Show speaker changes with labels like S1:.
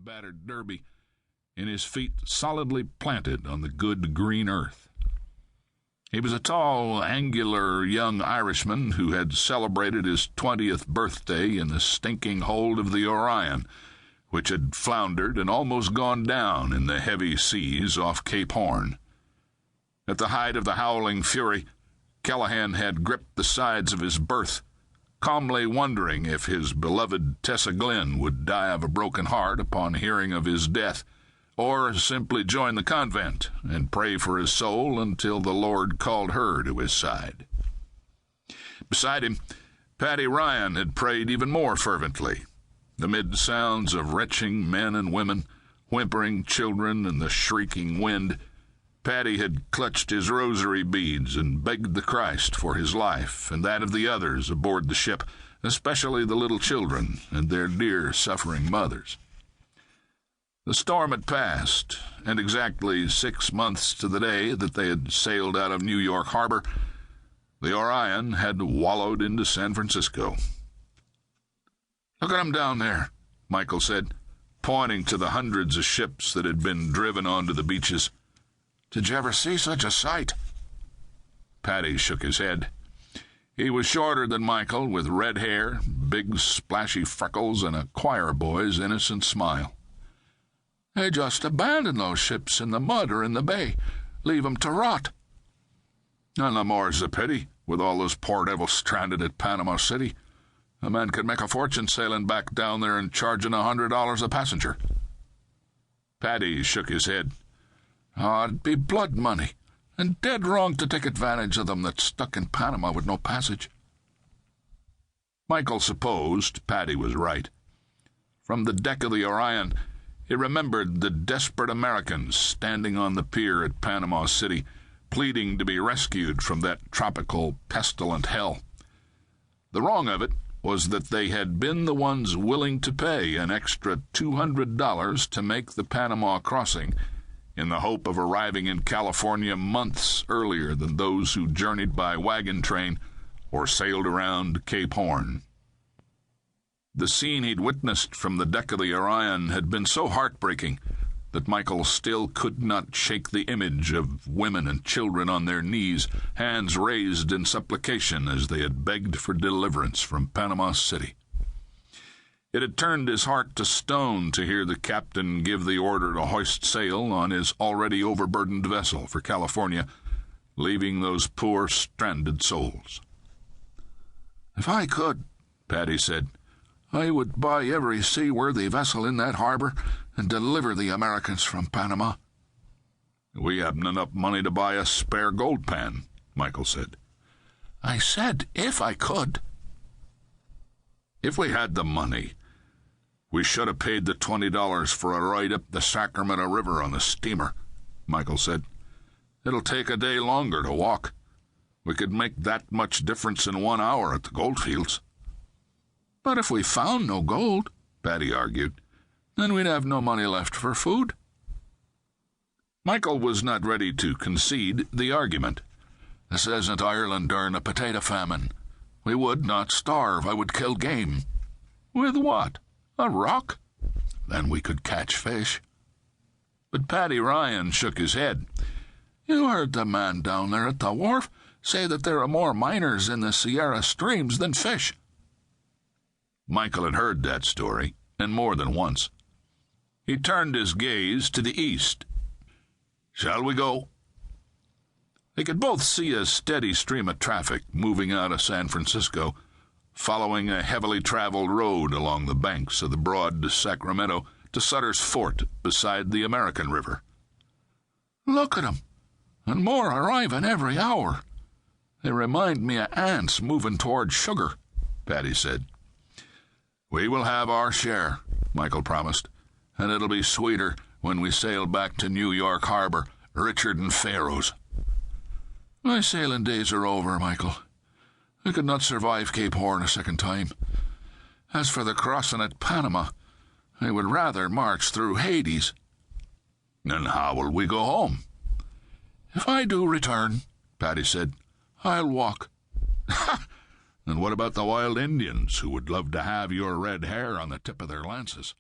S1: battered derby, and his feet solidly planted on the good green earth. He was a tall, angular young Irishman who had celebrated his 20th birthday in the stinking hold of the Orion, which had floundered and almost gone down in the heavy seas off Cape Horn. At the height of the howling fury, Callahan had gripped the sides of his berth, calmly wondering if his beloved Tessa Glynn would die of a broken heart upon hearing of his death, or simply join the convent and pray for his soul until the Lord called her to his side. Beside him, Paddy Ryan had prayed even more fervently. Amid sounds of retching men and women, whimpering children, and the shrieking wind, Paddy had clutched his rosary beads and begged the Christ for his life and that of the others aboard the ship, especially the little children and their dear suffering mothers. The storm had passed, and exactly 6 months to the day that they had sailed out of New York Harbor, the Orion had wallowed into San Francisco. "Look at 'em down there," Michael said, pointing to the hundreds of ships that had been driven onto the beaches. "Did you ever see such a sight?" Paddy shook his head. He was shorter than Michael, with red hair, big splashy freckles, and a choir boy's innocent smile. "They just abandon those ships in the mud or in the bay, leave 'em to rot." "And the more's the pity, with all those poor devils stranded at Panama City. A man could make a fortune sailing back down there and charging $100 a passenger." Paddy shook his head. "Oh, it'd be blood money, and dead wrong to take advantage of them that's stuck in Panama with no passage." Michael supposed Paddy was right. From the deck of the Orion, he remembered the desperate Americans standing on the pier at Panama City, pleading to be rescued from that tropical, pestilent hell. The wrong of it was that they had been the ones willing to pay an extra $200 to make the Panama crossing, in the hope of arriving in California months earlier than those who journeyed by wagon train or sailed around Cape Horn. The scene he'd witnessed from the deck of the Orion had been so heartbreaking that Michael still could not shake the image of women and children on their knees, hands raised in supplication as they had begged for deliverance from Panama City. It had turned his heart to stone to hear the captain give the order to hoist sail on his already overburdened vessel for California, leaving those poor stranded souls. "If I could," Paddy said, "I would buy every seaworthy vessel in that harbor and deliver the Americans from Panama." "We haven't enough money to buy a spare gold pan," Michael said. "I said if I could." "If we had the money, we should have paid the $20 for a ride up the Sacramento River on the steamer," Michael said. "It'll take a day longer to walk. We could make that much difference in 1 hour at the goldfields." "But if we found no gold," Paddy argued, "then we'd have no money left for food." Michael was not ready to concede the argument. "This isn't Ireland during a potato famine. We would not starve. I would kill game." "With what? A rock?" "Then we could catch fish." But Paddy Ryan shook his head. "You heard the man down there at the wharf say that there are more miners in the Sierra streams than fish." Michael had heard that story, and more than once. He turned his gaze to the east. "Shall we go?" They could both see a steady stream of traffic moving out of San Francisco, following a heavily traveled road along the banks of the broad Sacramento to Sutter's Fort beside the American River. "Look at 'em, and more arriving every hour. They remind me of ants moving toward sugar," Paddy said. "We will have our share," Michael promised, "and it'll be sweeter when we sail back to New York Harbor, richer than pharaohs." "My sailing days are over, Michael. I could not survive Cape Horn a second time. As for the crossing at Panama, I would rather march through Hades." "Then how will we go home?" "If I do return," Paddy said, "I'll walk." And what about the wild Indians who would love to have your red hair on the tip of their lances?